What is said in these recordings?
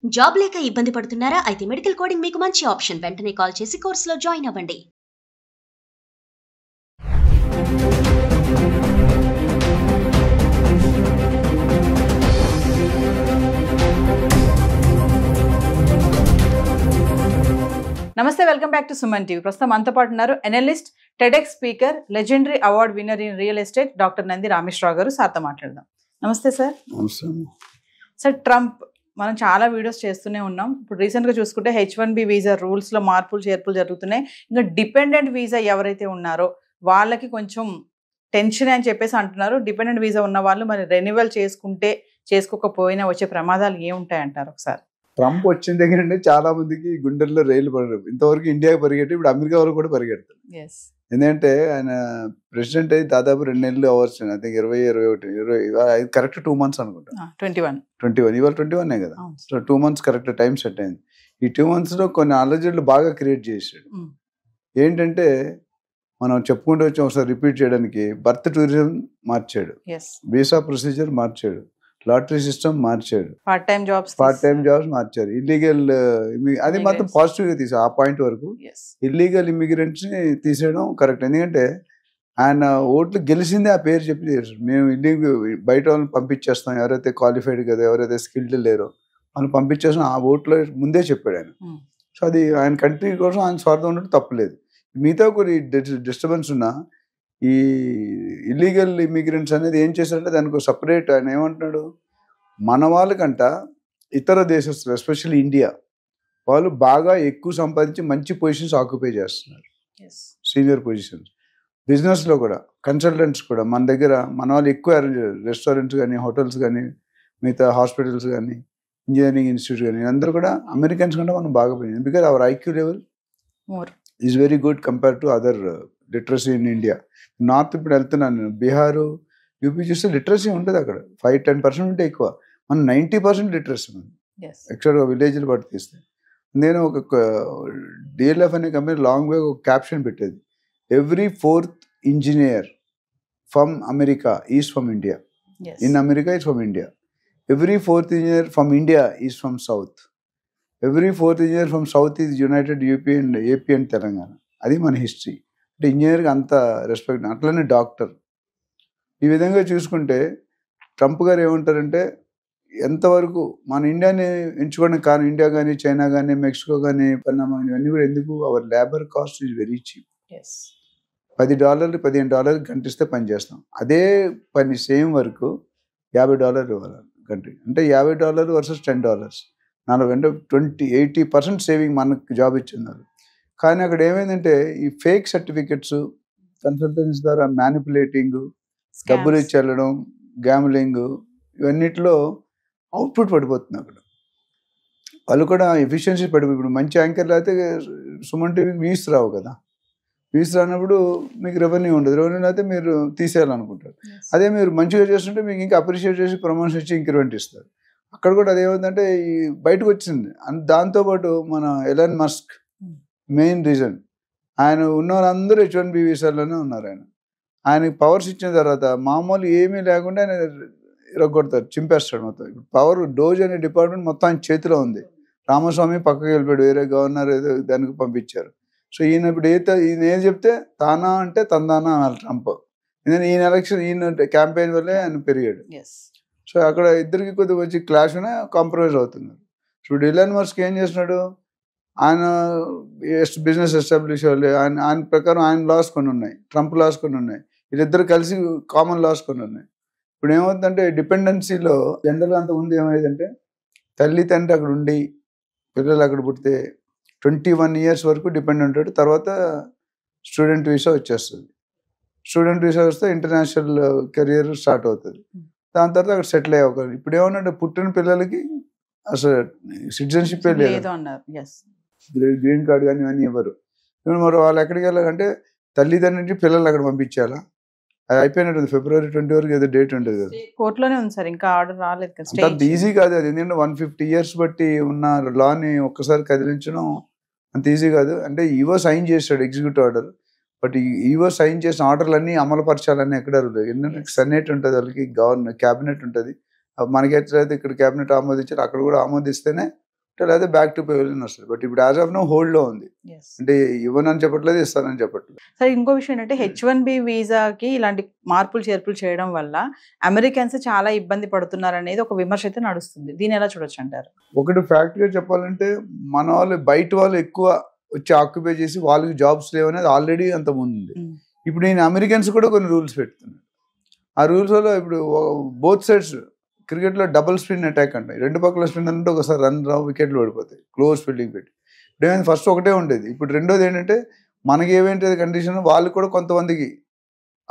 Job లేక ఇబ్బంది పడుతున్నారా? అయితే మెడికల్ కోడింగ్ మీకు మంచి ఆప్షన్. వెంటనే కాల్ చేసి కోర్సులో జాయిన్ అవ్వండి. నమస్తే, welcome back to Suman TV. ప్రస్తుతం మనతో పాటు ఉన్నారు analyst, TEDx speaker, legendary award winner in real estate doctor Nandi Rameshwar Rao గారు. సార్తో మాట్లాడదాం. నమస్తే సార్. సార్, ట్రంప్ మనం చాలా వీడియోస్ చేస్తూనే ఉన్నాం. ఇప్పుడు రీసెంట్గా చూసుకుంటే H1B వీసా రూల్స్లో మార్పులు చేర్పులు జరుగుతున్నాయి. ఇంకా డిపెండెంట్ వీసా ఎవరైతే ఉన్నారో వాళ్ళకి కొంచెం టెన్షన్ అని చెప్పేసి అంటున్నారు. డిపెండెంట్ వీసా ఉన్న వాళ్ళు మరి రెన్యువల్ చేసుకోకపోయినా వచ్చే ప్రమాదాలు ఏముంటాయంటారు ఒకసారి? ట్రంప్ వచ్చిన దగ్గర నుండి చాలా మందికి గుండెల్లో రైలు పడరు. ఇంతవరకు ఇండియాకి పరిగెట్టి ఇప్పుడు అమెరికా వరకు కూడా పరిగెడతారు. ఎందుకంటే ఆయన ప్రెసిడెంట్ అయ్యి దాదాపు 2 నెలలు hours. I think 20 correct 2 months అనుకుంటా. 21 ఇవాళ 21 కదా. So 2 months correct time set అయింది. ఈ 2 months లో కొన్ని అలజడులు బాగా క్రియేట్ చేశాడు. ఏంటంటే మనం చెప్పుకుంటూ వచ్చి ఒకసారి రిపీట్ చేయడానికి, బర్త్ టూరిజం మార్చాడు, వీసా ప్రొసీజర్ మార్చాడు, లాటరీ సిస్టమ్ మార్చాడు, పార్ట్ టైం జాబ్స్ మార్చారు, ఇల్లీగల్ అది మాత్రం పాజిటివ్ గా తీసాడు. ఆ పాయింట్ వరకు ఇల్లీగల్ ఇమిగ్రెంట్స్ ని తీసేయడం కరెక్ట్. ఎందుకంటే ఆయన ఓట్లు గెలిచిందే ఆ పేరు చెప్పి చేశారు. మేము ఇల్లీగల్ బయట వాళ్ళని పంపించేస్తాం, ఎవరైతే క్వాలిఫైడ్ కదా, ఎవరైతే స్కిల్డ్ లేరో వాళ్ళని పంపించేస్తాం, ఆ ఓట్లో ముందే చెప్పాడు ఆయన. సో అది ఆయన కంట్రీ కోసం ఆయన స్వార్థం ఉన్నట్టు తప్పలేదు. మిగతా కొన్ని డిస్టర్బెన్స్ ఉన్నా ఈ ఇల్లీగల్ ఇమిగ్రెంట్స్ అనేది ఏం చేశారంటే దానికి సపరేట్ ఆయన ఏమంటున్నాడు, మన వాళ్ళకంట ఇతర దేశస్తులు ఎస్పెషల్లీ ఇండియా వాళ్ళు బాగా ఎక్కువ సంపాదించి మంచి పొజిషన్స్ ఆక్యుపై చేస్తున్నారు, సీనియర్ పొజిషన్స్. బిజినెస్లో కూడా కన్సల్టెంట్స్ కూడా మన దగ్గర మన వాళ్ళు ఎక్కువ రెస్టారెంట్స్ కానీ, హోటల్స్ కానీ, మిగతా హాస్పిటల్స్ కానీ, ఇంజనీరింగ్ ఇన్స్టిట్యూట్ కానీ అందరూ కూడా అమెరికన్స్ కంటే మనం బాగా పోయింది. Because our IQ level is very good compare to other literacy in India. North ఇప్పుడు వెళ్తున్నాను నేను, బీహారు, యూపీ చూస్తే లిటరసీ ఉంటుంది అక్కడ 5-10% ఉంటే ఎక్కువ. మనం 90% లిటరసీ ఉంది ఎక్స్ట్రా విలేజ్లు బట్టి తీస్తే. నేను ఒక డిఎల్ఎఫ్ అనే కంపెనీ లాంగ్ వే ఒక క్యాప్షన్ పెట్టేది, every 4th engineer from America is from India, in America is from India. Every 4th engineer from India is from south, every 4th engineer from south is United UP and AP and Telangana. అది మన history. అంటే ఇంజనీర్కి అంత respect. అట్లనే doctor. ఈ విధంగా చూసుకుంటే Trump గారు ఏమంటారంటే ఎంతవరకు మన ఇండియాని ఎంచుకోవడం కారణం, ఇండియా కానీ, చైనా కానీ, మెక్సికో కానీ, పన్నామా ఇవన్నీ కూడా ఎందుకు, our labour cost is very cheap. $10 $15 గంటిస్తే పని చేస్తాం. అదే పని సేమ్ వర్క్ $50 ఇవ్వాలి కంట్రీ. అంటే $50 వర్సెస్ $10, 80% సేవింగ్ మనకు జాబ్ ఇచ్చిన్నారు. కానీ అక్కడ ఏమైందంటే ఈ ఫేక్ సర్టిఫికెట్స్, కన్సల్టెన్సీ ద్వారా మ్యానిపులేటింగ్, డబ్బులు ఇచ్చి వెళ్ళడం, గ్యామ్లింగ్, ఇవన్నిటిలో అవుట్పుట్ పడిపోతుంది. అక్కడ వాళ్ళు కూడా ఎఫిషియన్సీ పడిపోయి, ఇప్పుడు మంచి యాంకర్లు అయితే సుమన్ టీవీకి వ్యూస్ రావు కదా, వ్యూస్ రానప్పుడు మీకు రెవెన్యూ ఉండదు, రెవెన్యూ అయితే మీరు తీసేయాలనుకుంటారు. అదే మీరు మంచిగా చేస్తుంటే మీకు ఇంకా అప్రిషియేట్ చేసి ప్రమోషన్ ఇచ్చి ఇంక్రిమెంట్ ఇస్తారు. అక్కడ కూడా అదేమంటే ఈ బయటకు వచ్చింది. దాంతోపాటు మన ఎలాన్ మస్క్ మెయిన్ రీజన్, ఆయన ఉన్న వాళ్ళందరూ H1B వీసాల్లోనే ఉన్నారు. ఆయనకి పవర్స్ ఇచ్చిన తర్వాత మామూలు ఏమీ లేకుండా ఆయన ఇరగొడతారు, చింపేస్తాడు మొత్తం. ఇప్పుడు పవర్ డోజ్ అనే డిపార్ట్మెంట్ మొత్తం ఆయన చేతిలో ఉంది. రామస్వామి పక్కకి వెళ్ళిపోయాడు, వేరే గవర్నర్ ఏదో దానికి పంపించారు. సో ఈయన ఇప్పుడు ఈయన ఏం చెప్తే తానా అంటే తందానా అనాలి ట్రంప్. ఎందుకంటే ఈయన ఎలక్షన్, ఈయన క్యాంపెయిన్ వల్లే ఆయన పెరిగాడు. సో అక్కడ ఇద్దరికి కొద్దిగా వచ్చి క్లాష్ అనే కాంప్రమైజ్ అవుతున్నారు. ఇప్పుడు ఎలాన్ మస్క్ ఏం చేస్తున్నాడు, ఆయన బిజినెస్ ఎస్టాబ్లిష్ అవ్వాలి, ఆయన ప్రకారం ఆయన లాస్ కొన్ని ఉన్నాయి, ట్రంప్ లాస్ కొన్ని ఉన్నాయి, వీళ్ళిద్దరు కలిసి కామన్ లాస్ కొన్ని ఉన్నాయి. ఇప్పుడు ఏమవుతుందంటే డిపెండెన్సీలో జనరల్గా అంత ముందు ఏమైందంటే తల్లి తండ్రి అక్కడ ఉండి పిల్లలు అక్కడ పుడితే 21 years వరకు డిపెండ్ ఉంటాడు. తర్వాత స్టూడెంట్ వీసా వచ్చేస్తుంది. స్టూడెంట్ వీసా వస్తే ఇంటర్నేషనల్ కెరియర్ స్టార్ట్ అవుతుంది. దాని తర్వాత అక్కడ సెటిల్ అయ్యే అవకాశం. ఇప్పుడు ఏమన్నా పుట్టిన పిల్లలకి అసలు సిటిజన్షిప్ లేదు, గ్రీన్ కార్డ్ కానీ ఇవన్నీ ఇవ్వరు. ఇప్పుడు మరి వాళ్ళు ఎక్కడికి వెళ్ళాలంటే తల్లిదండ్రుల నుంచి పిల్లలు అక్కడ పంపించాలా, అది అయిపోయినట్టుంది. February 20 వరకు ఏదో డేట్ ఉంటుంది కదా, కోర్టులోనే ఉంది సార్, ఇంకా ఆర్డర్ రాలేదు. అంత ఈజీ కాదు అది. ఎందుకంటే 150 years బట్టి ఉన్న లాని ఒక్కసారి కదిలించడం అంత ఈజీ కాదు. అంటే ఈవో సైన్ చేస్తాడు ఎగ్జిక్యూటివ్ ఆర్డర్, బట్ ఈవో సైన్ చేసిన ఆర్డర్లన్నీ అమలుపరచాలని ఎక్కడ లేదు. ఎందుకంటే సెనేట్ ఉంటుంది, వాళ్ళకి క్యాబినెట్ ఉంటుంది. మనకి ఎట్లయితే ఇక్కడ క్యాబినెట్ ఆమోదించారు అక్కడ కూడా ఆమోదిస్తేనే లేదా బ్యాక్ టు పెవిలియన్ వస్తుంది. బట్ ఇప్పుడు యాజ్ ఆఫ్ నో హోల్డ్ లో ఉంది, అంటే ఇవ్వనని చెప్పట్లేదు, ఇస్తానని చెప్పట్లేదు. సరే, ఇంకో విషయం ఏంటంటే H1B వీసాకి ఇలాంటి మార్పులు చేర్పులు చేయడం వల్ల అమెరికన్స్ చాలా ఇబ్బంది పడుతున్నారు అనేది ఒక విమర్శ అయితే నడుస్తుంది. దీన్ని ఎలా చూడొచ్చు అంటారు? ఒకటి ఫ్యాక్ట్ గా చెప్పాలంటే మన వాళ్ళు బయట వాళ్ళు ఎక్కువ వచ్చి ఆక్యుపై చేసి వాళ్ళకి జాబ్స్ లేవనేది ఆల్రెడీ అంత ముందు ఉంది. ఇప్పుడు నేను అమెరికన్స్ కూడా కొన్ని రూల్స్ పెడుతున్నాను. ఆ రూల్స్ వల్ల ఇప్పుడు బోత్ సైడ్స్ క్రికెట్లో డబుల్ స్పిన్ అటాక్ అంటే రెండు పక్కల స్పిన్ అంటే ఒకసారి రన్ రావు, వికెట్లు పడిపోతాయి, క్లోజ్ ఫీల్డింగ్ పెట్టి. ఇప్పుడు ఏమైంది, ఫస్ట్ ఒకటే ఉండేది, ఇప్పుడు రెండోది ఏంటంటే మనకి ఏమేంటి కండిషన్ వాళ్ళు కూడా కొంతమందికి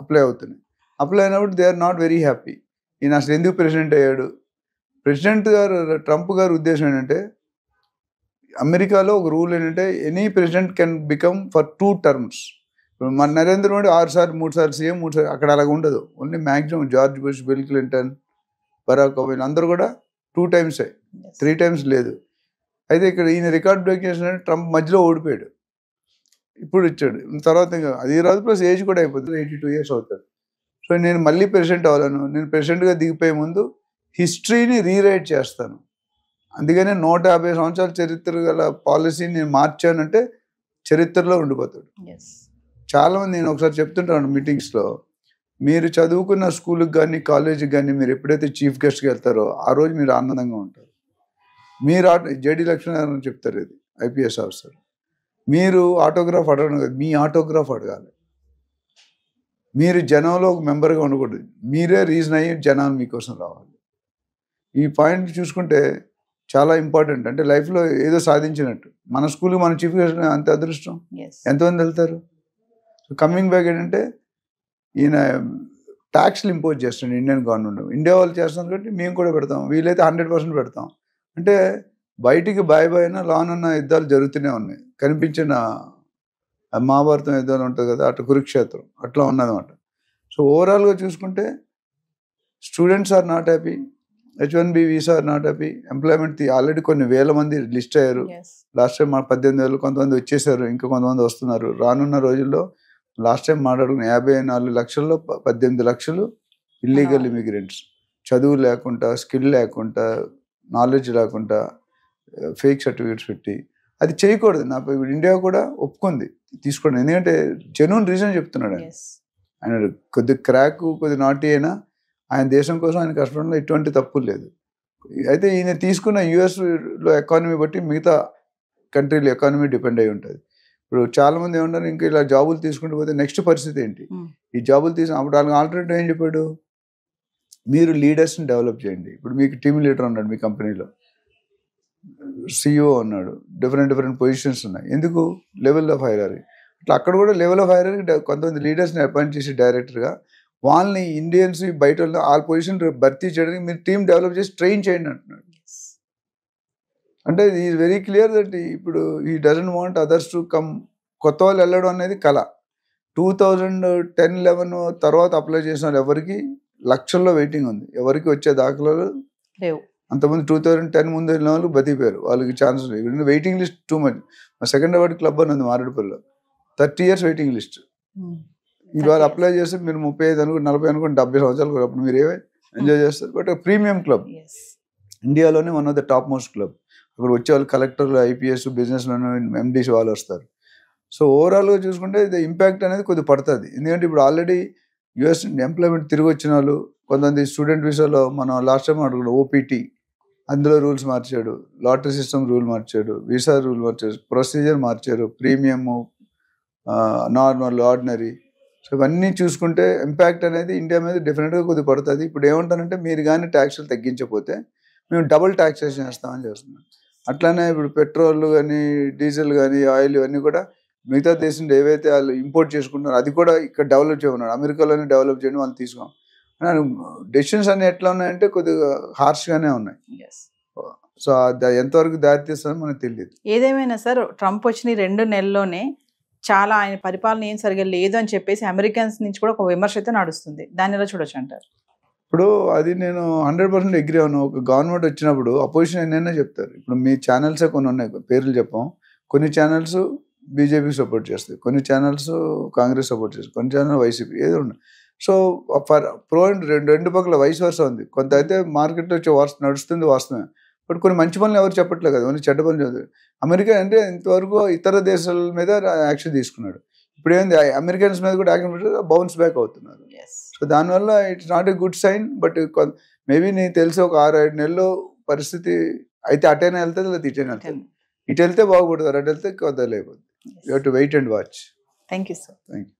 అప్లై అవుతున్నాయి. అప్లై అయినప్పుడు they are not very happy. ఈయన అసలు ఎందుకు ప్రెసిడెంట్ అయ్యాడు? ప్రెసిడెంట్ గారు ట్రంప్ గారి ఉద్దేశం ఏంటంటే అమెరికాలో ఒక రూల్ ఏంటంటే any president can become for 2 terms. మన నరేంద్ర మోడీ 6 సార్లు 3 సార్లు సీఎం, 3 సార్లు, అక్కడ అలాగ ఉండదు. Only maximum George Bush, Bill Clinton, Barack Obama అందరూ కూడా 2 times, 3 times లేదు. అయితే ఇక్కడ ఈయన రికార్డ్ బ్రేక్ చేసినట్టు ట్రంప్ మధ్యలో ఓడిపోయాడు, ఇప్పుడు ఇచ్చాడు. తర్వాత ఇంకా అది రాదు, ప్లస్ ఏజ్ కూడా అయిపోతుంది, 82 years అవుతాడు. సో నేను మళ్ళీ ప్రెసిడెంట్ అవ్వాలను, నేను ప్రెసిడెంట్గా దిగిపోయే ముందు హిస్టరీని రీరైట్ చేస్తాను, అందుకనే 150 సంవత్సరాల చరిత్ర గల పాలసీని నేను మార్చానంటే చరిత్రలో ఉండిపోతాడు. చాలామంది నేను ఒకసారి చెప్తుంటాను మీటింగ్స్లో, మీరు చదువుకున్న స్కూల్కి కానీ కాలేజీకి కానీ మీరు ఎప్పుడైతే చీఫ్ గెస్ట్కి వెళ్తారో ఆ రోజు మీరు ఆనందంగా ఉంటారు. మీరు జేడి లక్ష్మీనారాయణ చెప్తారు, ఇది ఐపీఎస్ ఆఫీసర్, మీరు ఆటోగ్రాఫ్ అడగడం కాదు, మీ ఆటోగ్రాఫ్ అడగాలి. మీరు జనంలో ఒక మెంబర్గా ఉండకూడదు, మీరే రీజన్ అయ్యి జనాలు మీకోసం రావాలి. ఈ పాయింట్ చూసుకుంటే చాలా ఇంపార్టెంట్. అంటే లైఫ్లో ఏదో సాధించినట్టు. మన స్కూల్కి మన చీఫ్ గెస్ట్ అంత అదృష్టం, ఎంతమంది వెళ్తారు? సో కమింగ్ బ్యాక్ ఏంటంటే ఈయన ట్యాక్స్లు ఇంపోజ్ చేస్తాడు ఇండియన్ గవర్నమెంట్. ఇండియా వాళ్ళు చేస్తున్నారు కాబట్టి మేము కూడా పెడతాం, వీలైతే 100% పెడతాం. అంటే బయటికి బాయ్ అయినా లాన్ అన్న యుద్ధాలు జరుగుతూనే ఉన్నాయి. కనిపించిన మహాభారతం యుద్ధాలు ఉంటుంది కదా, అటు కురుక్షేత్రం అట్లా ఉన్నదన్నమాట. సో ఓవరాల్గా చూసుకుంటే students are not happy, H1B visa are not happy, employment already కొన్ని వేల మంది లిస్ట్ అయ్యారు. లాస్ట్ టైం 18,000 కొంతమంది వచ్చేసారు, ఇంకా కొంతమంది వస్తున్నారు. రానున్న రోజుల్లో లాస్ట్ టైం మాట్లాడుకున్న 54 లక్షల్లో 18 లక్షలు ఇల్లీగల్ ఇమిగ్రెంట్స్, చదువు లేకుండా, స్కిల్ లేకుండా, నాలెడ్జ్ లేకుండా, ఫేక్ సర్టిఫికేట్స్ పెట్టి. అది చేయకూడదు. నాకు ఇప్పుడు ఇండియా కూడా ఒప్పుకుంది తీసుకోండి, ఎందుకంటే జెన్యూన్ రీజన్ చెప్తున్నాడు ఆయన. ఆయన కొద్ది క్రాక్, కొద్ది నాటి అయినా ఆయన దేశం కోసం ఆయన కష్టపడంలో ఎటువంటి తప్పు లేదు. అయితే ఈయన తీసుకున్న యుఎస్లో ఎకానమీ బట్టి మిగతా కంట్రీల ఎకానమీ డిపెండ్ అయి ఉంటుంది. ఇప్పుడు చాలా మంది ఏమన్నారు, ఇంకా ఇలా జాబులు తీసుకుంటూ పోతే నెక్స్ట్ పరిస్థితి ఏంటి? ఈ జాబులు అప్పుడు వాళ్ళకి ఆల్టర్నేటివ్ ఏం చెప్పాడు, మీరు లీడర్స్ని డెవలప్ చేయండి. ఇప్పుడు మీకు టీమ్ లీడర్ ఉన్నాడు మీ కంపెనీలో, CEO ఉన్నాడు, డిఫరెంట్ పొజిషన్స్ ఉన్నాయి. ఎందుకు? Level of hierarchy. అట్లా అక్కడ కూడా లెవెల్ ఆఫ్ హైరార్కీ కొంతమంది లీడర్స్ని అపాయింట్ చేసి డైరెక్టర్గా వాళ్ళని ఇండియన్స్ బయట ఆ పొజిషన్ భర్తీ చేయడానికి మీరు టీం డెవలప్ చేసి ట్రైన్ చేయండి అంటున్నాడు. అంటే ఈజ్ వెరీ క్లియర్ దట్ ఇప్పుడు ఈ doesn't want others to come. కొత్త వాళ్ళు వెళ్ళడం అనేది కళ. 2010-11 తర్వాత అప్లై చేసిన వాళ్ళు ఎవరికి లక్షల్లో వెయిటింగ్ ఉంది, ఎవరికి వచ్చే దాఖలాలు లేవు. అంతమంది 2010 ముందు వెళ్ళిన వాళ్ళు బతికిపోయారు, వాళ్ళకి ఛాన్స్ లేదు. Waiting list too much. మా సెకండ్ అవార్డ్ క్లబ్ అని ఉంది మారేడుపల్లిలో, 30 years వెయిటింగ్ లిస్ట్. ఇవాళ అప్లై చేస్తే మీరు 35 అనుకో, 40 అనుకోండి, 70 సంవత్సరాలు అప్పుడు మీరు ఏమే ఎంజాయ్ చేస్తారు. బట్ ప్రీమియం క్లబ్, ఇండియాలోనే one of the top most club. అక్కడ వచ్చే వాళ్ళు కలెక్టర్లు, IPS, బిజినెస్లోనే MDs వాళ్ళు వస్తారు. సో ఓవరాల్గా చూసుకుంటే ఇది ఇంపాక్ట్ అనేది కొద్దిగా పడుతుంది. ఎందుకంటే ఇప్పుడు ఆల్రెడీ US ఎంప్లాయ్మెంట్ తిరిగి వచ్చిన వాళ్ళు, కొంతమంది స్టూడెంట్ వీసాలో మనం లాస్ట్ టైం అడుగుతాం OPT, అందులో రూల్స్ మార్చాడు, లాటరీ సిస్టమ్ రూల్ మార్చాడు, వీసా రూల్ మార్చాడు, ప్రొసీజర్ మార్చారు, ప్రీమియము, నార్మల్, ఆర్డినరీ. సో ఇవన్నీ చూసుకుంటే ఇంపాక్ట్ అనేది ఇండియా మీద డెఫినెట్గా కొద్దిగా పడుతుంది. ఇప్పుడు ఏమంటారంటే మీరు కానీ ట్యాక్స్లు తగ్గించకపోతే మేము డబుల్ ట్యాక్సేషన్ చేస్తామని చేస్తున్నాం. అట్లానే ఇప్పుడు పెట్రోల్ కానీ, డీజిల్ కానీ, ఆయిల్ ఇవన్నీ కూడా మిగతా దేశం ఏవైతే వాళ్ళు ఇంపోర్ట్ చేసుకుంటున్నారో అది కూడా ఇక్కడ డెవలప్ చేయమన్నాడు. అమెరికాలోనే డెవలప్ చేయడం వాళ్ళు తీసుకున్నాం. డెసిషన్స్ అన్ని ఎట్లా ఉన్నాయంటే కొద్దిగా హార్ష్గానే ఉన్నాయి. సో ఎంతవరకు దారితీస్తుందో మనకు తెలియదు. ఏదేమైనా సార్, ట్రంప్ వచ్చిన 2 నెలల్లోనే చాలా ఆయన పరిపాలన ఏం సరిగా లేదు అని చెప్పేసి అమెరికన్స్ నుంచి కూడా ఒక విమర్శ అయితే నడుస్తుంది. దాన్ని ఎలా చూడొచ్చు అంటారు? ఇప్పుడు అది నేను 100% అగ్రీ అవును. ఒక గవర్నమెంట్ వచ్చినప్పుడు అపోజిషన్ ఎన్నైనా చెప్తారు. ఇప్పుడు మీ ఛానల్సే కొన్ని ఉన్నాయి, పేర్లు చెప్పాం. కొన్ని ఛానల్స్ బీజేపీకి సపోర్ట్ చేస్తాయి, కొన్ని ఛానల్స్ కాంగ్రెస్ సపోర్ట్ చేస్తాయి, కొన్ని ఛానల్ వైసీపీ, ఏదో ఉన్నాయి. సో ఫర్ ప్రో అండ్ రెండు పక్కల వయసు వరుస ఉంది. కొంత అయితే మార్కెట్లో వచ్చే నడుస్తుంది వాస్తవమే. బట్ కొన్ని మంచి పనులు ఎవరు చెప్పట్లేదు కదా, ఓన్లీ చెడ్డ పనులు చదువు. అమెరికా అంటే ఇంతవరకు ఇతర దేశాల మీద యాక్షన్ తీసుకున్నాడు, ఇప్పుడు ఏంది అమెరికన్స్ మీద కూడా యాక్షన్ బౌన్స్ బ్యాక్ అవుతున్నారు. సో దానివల్ల it's not a good sign. But maybe నీకు తెలిసి ఒక 6-7 నెలలు పరిస్థితి అయితే అటైనా వెళ్తుంది, లేదా ఇటైనా వెళ్తుంది. ఇటు వెళ్తే బాగుపడతారు, అటు వెళ్తే కొద్దిగా లేకపోతే. You have to wait and watch. Thank you sir. Thank you.